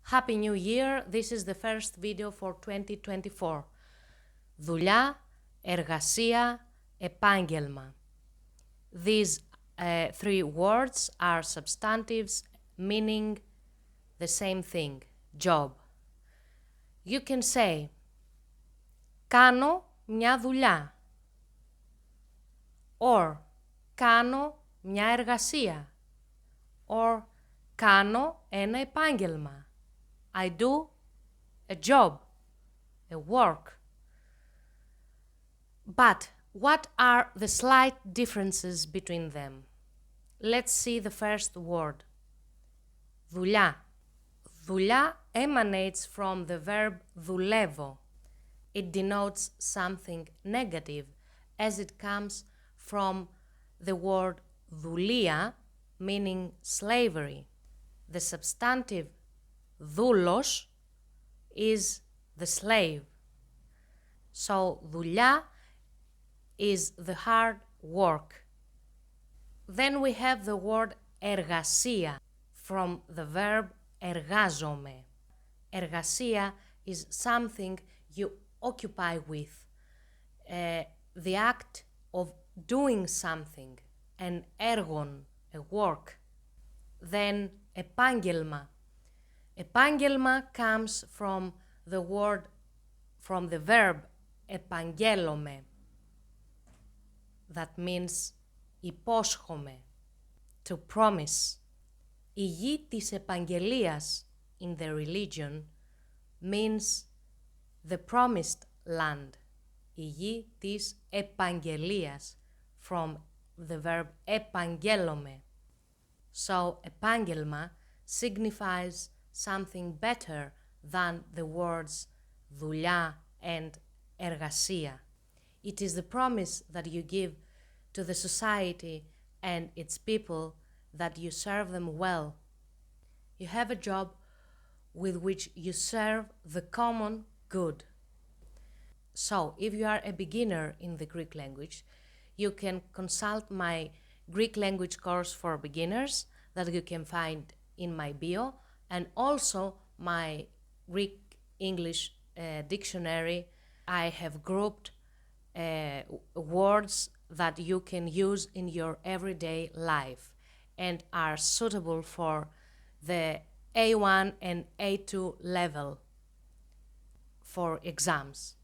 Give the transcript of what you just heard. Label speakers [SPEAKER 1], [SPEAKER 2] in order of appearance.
[SPEAKER 1] Happy New Year! This is the first video for 2024. Δουλειά, εργασία, επάγγελμα. These three words are substantives meaning the same thing, job. You can say, κάνω μια δουλειά or κάνω μια εργασία or κάνω ένα επάγγελμα. I do a job, a work. But what are the slight differences between them? Let's see the first word. Δουλειά. Δουλειά emanates from the verb δουλεύω. It denotes something negative as it comes from the word δουλεία, meaning slavery. The substantive δούλος is the slave. So δουλειά is the hard work. Then we have the word εργασία from the verb εργάζομαι. Εργασία is something you occupy with, the act of doing something, an έργον, a work. Then επάγγελμα. Επάγγελμα comes from the verb επαγγέλλομαι. That means υπόσχομαι, to promise. Η γη της επαγγελίας in the religion means the promised land. Η γη της επαγγελίας from the verb επαγγέλλομαι. So επάγγελμα signifies something better than the words δουλειά and εργασία. It is the promise that you give to the society and its people that you serve them well. You have a job with which you serve the common good. So, if you are a beginner in the Greek language, you can consult my Greek language course for beginners that you can find in my bio, and also my Greek-English dictionary. I have grouped words that you can use in your everyday life and are suitable for the A1 and A2 level for exams.